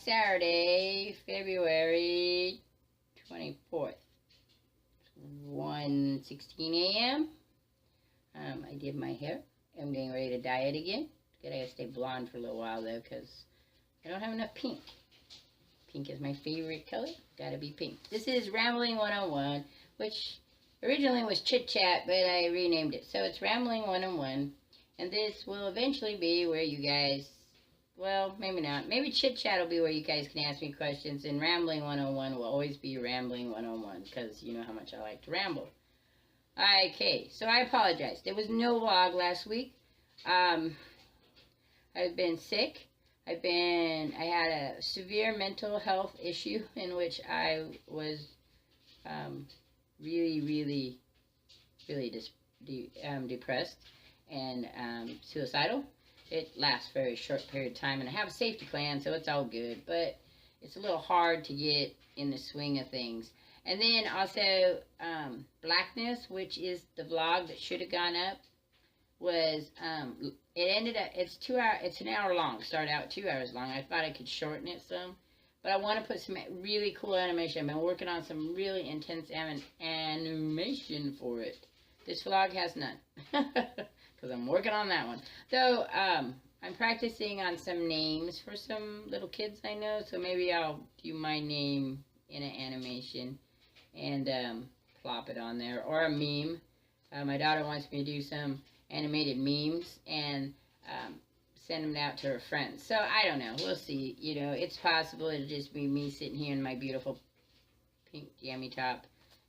Saturday, February 24th, 1:16 a.m. I did my hair. I'm getting ready to dye it again. I gotta stay blonde for a little while though, because I don't have enough pink. Pink is my favorite color. Gotta be pink. This is Rambling 101, which originally was Chit Chat, but I renamed it. So it's Rambling 101, and this will eventually be where you guys, well, maybe not. Maybe Chit Chat will be where you guys can ask me questions, and Rambling 101 will always be Rambling 101, because you know how much I like to ramble. Okay, so I apologize. There was no vlog last week. I've been sick. I had a severe mental health issue in which I was really depressed and suicidal. It lasts a very short period of time, and I have a safety plan, so it's all good, but it's a little hard to get in the swing of things. And then also Blackness, which is the vlog that should have gone up, was it ended up, it's an hour long. Started out 2 hours long. I thought I could shorten it some, but I want to put some really cool animation. I've been working on some really intense animation for it. This vlog has none, because I'm working on that one. Though I'm practicing on some names for some little kids I know, so maybe I'll do my name in an animation and plop it on there, or a meme. My daughter wants me to do some animated memes and send them out to her friends. So I don't know. We'll see. You know, it's possible it'll just be me sitting here in my beautiful pink jammy top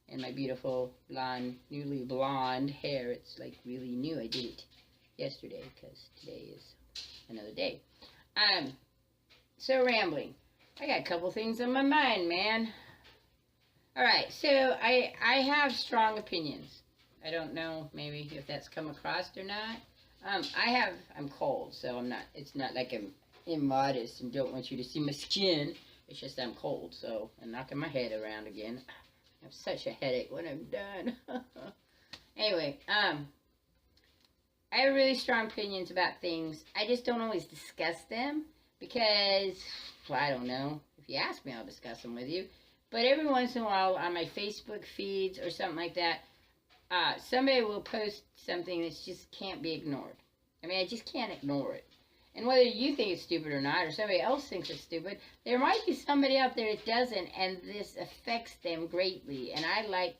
and my beautiful blonde, newly blonde hair. It's like really new. I did it yesterday because today is another day. So rambling. I got a couple things on my mind, man. Alright, so I have strong opinions. I don't know maybe if that's come across or not. I'm cold, so it's not like I'm immodest and don't want you to see my skin. It's just I'm cold, so I'm knocking my head around again. I have such a headache when I'm done. Anyway, I have really strong opinions about things. I just don't always discuss them because, well, I don't know. If you ask me, I'll discuss them with you. But every once in a while on my Facebook feeds or something like that, somebody will post something that just can't be ignored. I mean, I just can't ignore it. And whether you think it's stupid or not, or somebody else thinks it's stupid, there might be somebody out there that doesn't, and this affects them greatly. And I like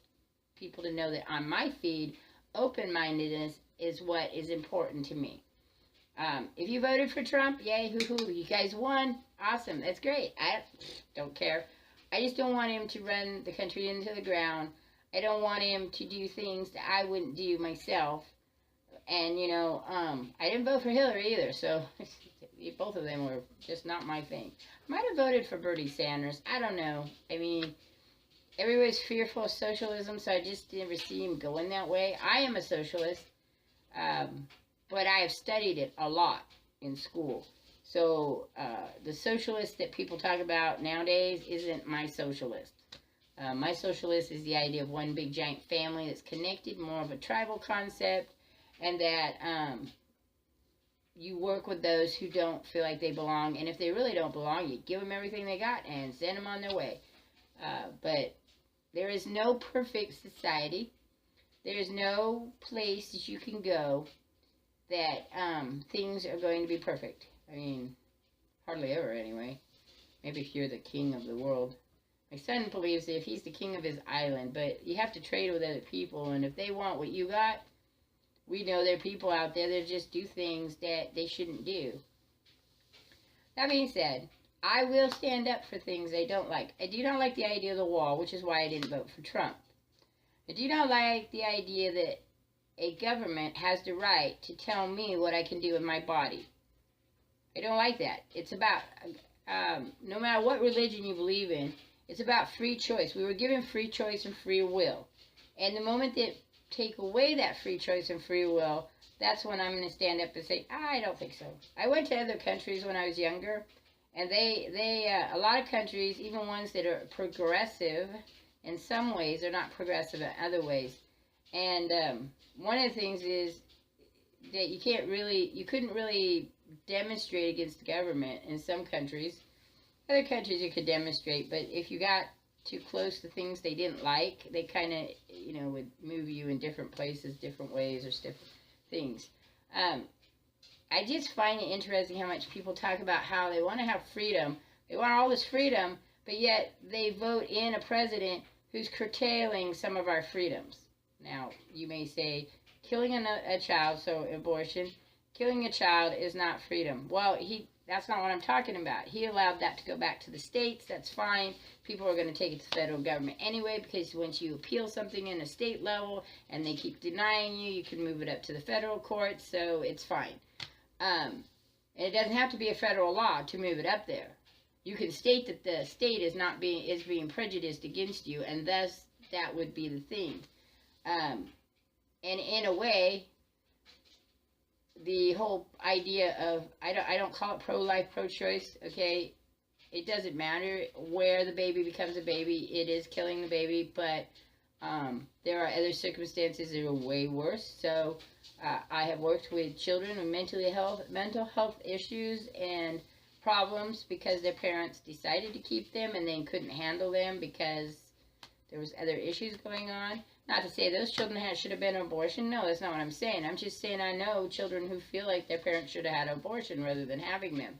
people to know that on my feed, open-mindedness is what is important to me. If you voted for Trump, yay, hoo-hoo, you guys won. Awesome, that's great. I don't care. I just don't want him to run the country into the ground. I don't want him to do things that I wouldn't do myself. And, you know, I didn't vote for Hillary either, so both of them were just not my thing. I might have voted for Bernie Sanders. I don't know. I mean, everybody's fearful of socialism, so I just never see him going that way. I am a socialist, but I have studied it a lot in school. So the socialist that people talk about nowadays isn't my socialist. My socialist is the idea of one big giant family that's connected, more of a tribal concept, and that you work with those who don't feel like they belong. And if they really don't belong, you give them everything they got and send them on their way. But there is no perfect society. There is no place that you can go that things are going to be perfect. I mean, hardly ever anyway. Maybe if you're the king of the world. My son believes that if he's the king of his island, but you have to trade with other people, and if they want what you got, we know there are people out there that just do things that they shouldn't do. That being said, I will stand up for things I don't like. I do not like the idea of the wall, which is why I didn't vote for Trump. I do not like the idea that a government has the right to tell me what I can do with my body. I don't like that. It's about, no matter what religion you believe in, it's about free choice. We were given free choice and free will. And the moment that take away that free choice and free will, that's when I'm going to stand up and say, I don't think so. I went to other countries when I was younger, and a lot of countries, even ones that are progressive in some ways, are not progressive in other ways. And one of the things is that you couldn't really demonstrate against the government in some countries. Other countries you could demonstrate, but if you got too close to things they didn't like, they kind of, would move you in different places, different ways, or different things. I just find it interesting how much people talk about how they want to have freedom. They want all this freedom, but yet they vote in a president who's curtailing some of our freedoms. Now, you may say, killing a child, so abortion, killing a child is not freedom. Well, that's not what I'm talking about. He allowed that to go back to the states. That's fine. People are going to take it to the federal government anyway, because once you appeal something in a state level and they keep denying you, you can move it up to the federal courts, so it's fine. And it doesn't have to be a federal law to move it up there. You can state that the state is being prejudiced against you, and thus that would be the thing. And in a way, the whole idea of, I don't call it pro-life, pro-choice, okay? It doesn't matter where the baby becomes a baby. It is killing the baby, but there are other circumstances that are way worse. So I have worked with children with mental health issues and problems because their parents decided to keep them and then couldn't handle them because there was other issues going on. Not to say those children should have been an abortion. No, that's not what I'm saying. I'm just saying I know children who feel like their parents should have had an abortion rather than having them.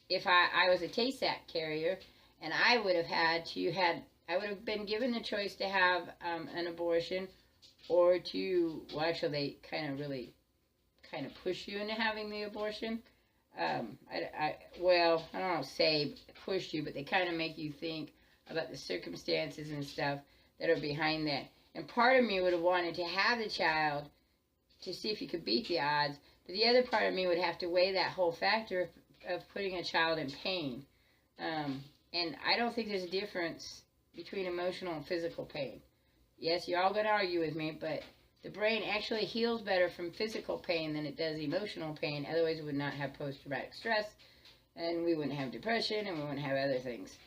If I was a Tay-Sachs carrier and I would have been given the choice to have an abortion or to, well, actually they kind of push you into having the abortion. I don't know, say push you, but they kind of make you think about the circumstances and stuff that are behind that. And part of me would have wanted to have the child to see if you could beat the odds, but the other part of me would have to weigh that whole factor of putting a child in pain. And I don't think there's a difference between emotional and physical pain. Yes, you're all going to argue with me, but the brain actually heals better from physical pain than it does emotional pain. Otherwise, we would not have post-traumatic stress, and we wouldn't have depression, and we wouldn't have other things.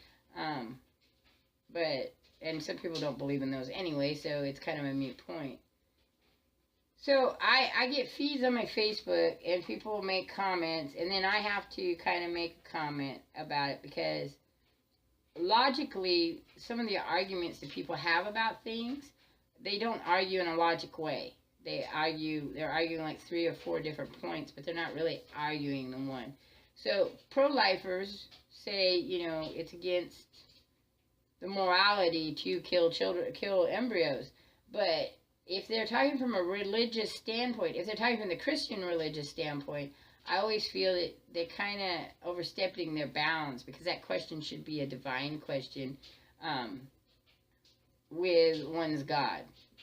And some people don't believe in those anyway, so it's kind of a moot point. So I get feeds on my Facebook, and people make comments, and then I have to kind of make a comment about it because logically, some of the arguments that people have about things, they don't argue in a logic way. They're arguing like 3 or 4 different points, but they're not really arguing the one. So pro-lifers say, it's against the morality to kill embryos. But if they're talking from a religious standpoint, if they're talking from the Christian religious standpoint, I always feel that they're kind of overstepping their bounds, because that question should be a divine question with one's God.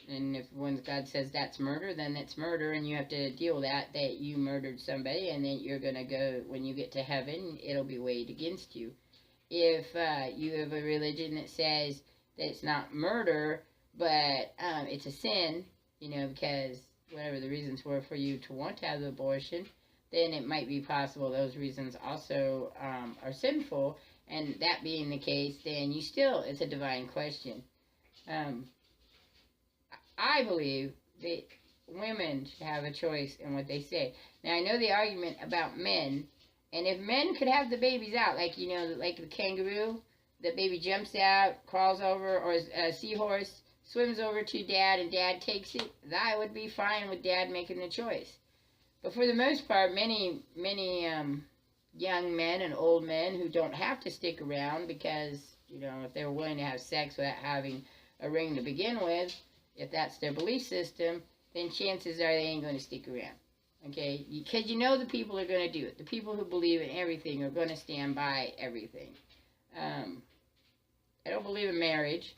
And if one's God says that's murder, then that's murder, and you have to deal with that you murdered somebody, and then you're going to go, when you get to heaven, it'll be weighed against you. If you have a religion that says that it's not murder, but it's a sin, because whatever the reasons were for you to want to have the abortion, then it might be possible those reasons also are sinful. And that being the case, then it's a divine question. I believe that women should have a choice in what they say. Now, I know the argument about men, and if men could have the babies out, like the kangaroo, the baby jumps out, crawls over, or a seahorse swims over to dad and dad takes it, I would be fine with dad making the choice. But for the most part, many young men and old men who don't have to stick around because, if they were willing to have sex without having a ring to begin with, if that's their belief system, then chances are they ain't going to stick around. Okay? Because the people are going to do it. The people who believe in everything are going to stand by everything. I don't believe in marriage.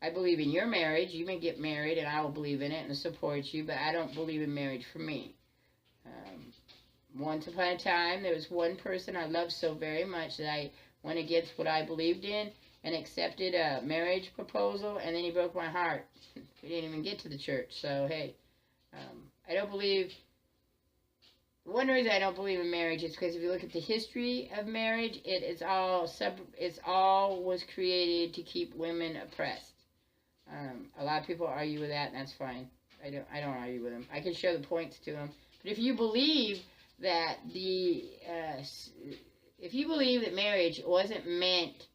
I believe in your marriage. You may get married, and I will believe in it and support you, but I don't believe in marriage for me. Once upon a time, there was one person I loved so very much that I went against what I believed in and accepted a marriage proposal, and then he broke my heart. We didn't even get to the church, so hey. I don't believe... One reason I don't believe in marriage is because if you look at the history of marriage, it's all was created to keep women oppressed. A lot of people argue with that, and that's fine. I don't argue with them. I can show the points to them. But if you believe that if you believe that marriage wasn't meant,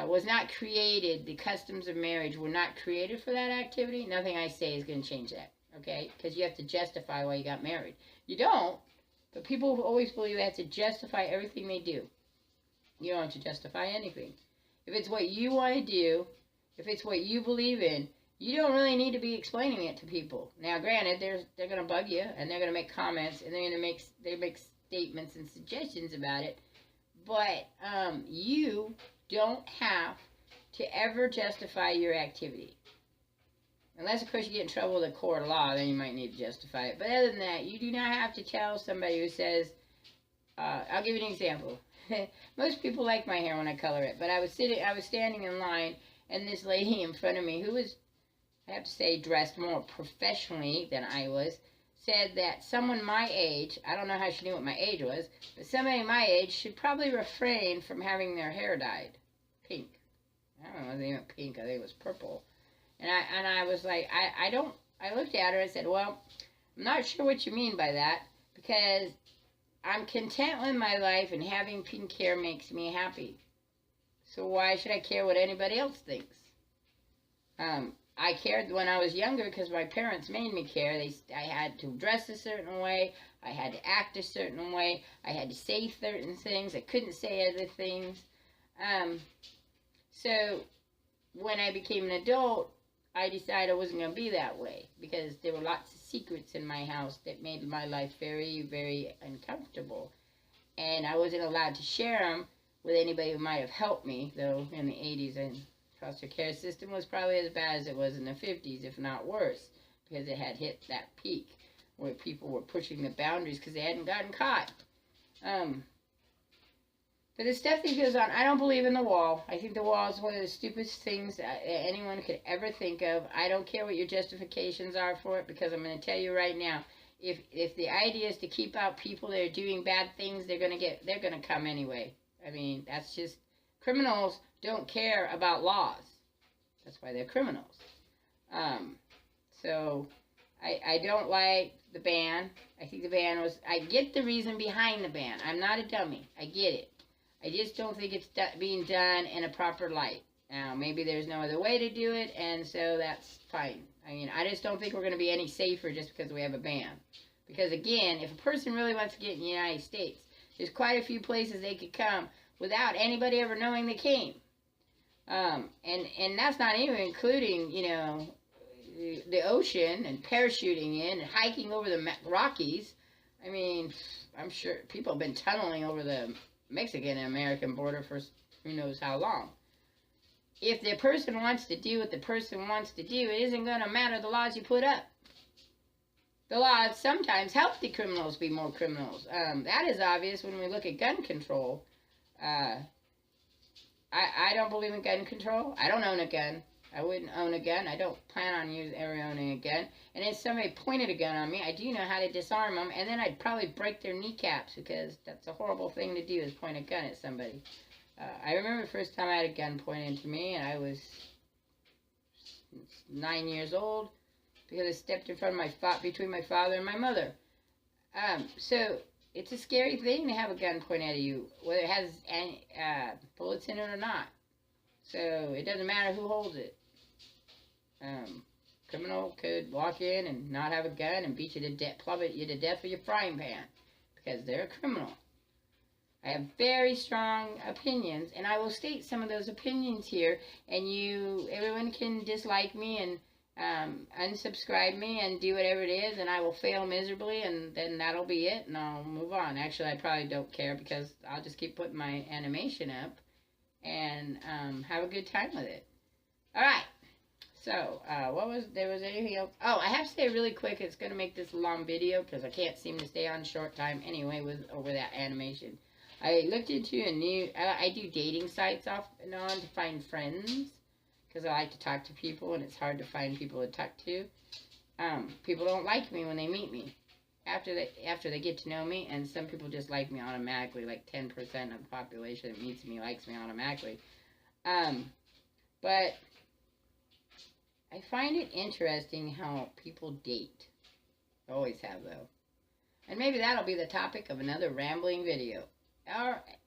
was not created, the customs of marriage were not created for that activity, nothing I say is going to change that, okay? Because you have to justify why you got married. You don't, but people always believe they have to justify everything they do. You don't have to justify anything. If it's what you want to do, if it's what you believe in, you don't really need to be explaining it to people. Now, granted, they're going to bug you, and they're going to make comments, and they're going to make statements and suggestions about it. But you don't have to ever justify your activity. Unless, of course, you get in trouble with a court of law, then you might need to justify it. But other than that, you do not have to tell somebody who says, I'll give you an example. Most people like my hair when I color it, but I was standing in line, and this lady in front of me, who was, I have to say, dressed more professionally than I was, said that someone my age, I don't know how she knew what my age was, but somebody my age should probably refrain from having their hair dyed pink. I don't know, it wasn't even pink, I think it was purple. And I was like, I looked at her and said, well, I'm not sure what you mean by that, because I'm content with my life, and having pink hair makes me happy. So why should I care what anybody else thinks? I cared when I was younger because my parents made me care. I had to dress a certain way. I had to act a certain way. I had to say certain things. I couldn't say other things. So when I became an adult, I decided I wasn't going to be that way, because there were lots of secrets in my house that made my life very, very uncomfortable. And I wasn't allowed to share them with anybody who might have helped me, though in the 80s and foster care system was probably as bad as it was in the 50s, if not worse, because it had hit that peak where people were pushing the boundaries because they hadn't gotten caught. But the stuff that goes on, I don't believe in the wall. I think the wall is one of the stupidest things anyone could ever think of. I don't care what your justifications are for it, because I'm going to tell you right now, if the idea is to keep out people that are doing bad things, they're going to come anyway. I mean, that's just, criminals don't care about laws. That's why they're criminals. So I don't like the ban. I think the ban was, I get the reason behind the ban. I'm not a dummy. I get it. I just don't think it's being done in a proper light. Now, maybe there's no other way to do it, and so that's fine. I mean, I just don't think we're going to be any safer just because we have a ban. Because, again, if a person really wants to get in the United States, there's quite a few places they could come without anybody ever knowing they came. And that's not even including, you know, the ocean and parachuting in and hiking over the Rockies. I mean, I'm sure people have been tunneling over the Mexican and American border for who knows how long. If the person wants to do what the person wants to do, it isn't going to matter the laws you put up. The laws sometimes help the criminals be more criminals. That is obvious when we look at gun control. I don't believe in gun control. I don't own a gun. I wouldn't own a gun. I don't plan on ever owning a gun. And if somebody pointed a gun on me, I do know how to disarm them, and then I'd probably break their kneecaps, because that's a horrible thing to do, is point a gun at somebody. I remember the first time I had a gun pointed to me, and I was 9 years old, because I stepped in front of between my father and my mother. So it's a scary thing to have a gun pointed at you, whether it has any bullets in it or not. So it doesn't matter who holds it. Criminal could walk in and not have a gun and beat you to death, plummet you to death with your frying pan, because they're a criminal. I have very strong opinions, and I will state some of those opinions here, and everyone can dislike me and unsubscribe me and do whatever it is, and I will fail miserably, and then that'll be it, and I'll move on. Actually, I probably don't care, because I'll just keep putting my animation up and have a good time with it. Alright, so there was anything else? Oh, I have to say really quick, it's going to make this a long video, because I can't seem to stay on short time anyway over that animation. I looked into I do dating sites off and on to find friends, because I like to talk to people, and it's hard to find people to talk to. People don't like me when they meet me after they get to know me, and some people just like me automatically, like 10% of the population that meets me likes me automatically. But I find it interesting how people date. Always have, though. And maybe that'll be the topic of another rambling video.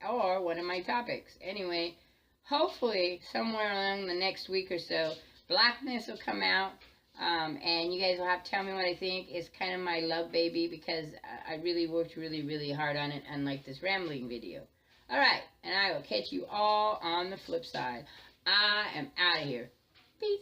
or one of my topics. Anyway, hopefully somewhere along the next week or so, Blackness will come out. And you guys will have to tell me what I think. It's kind of my love baby because I really worked really hard on it, unlike this rambling video. Alright, and I will catch you all on the flip side. I am out of here. Peace.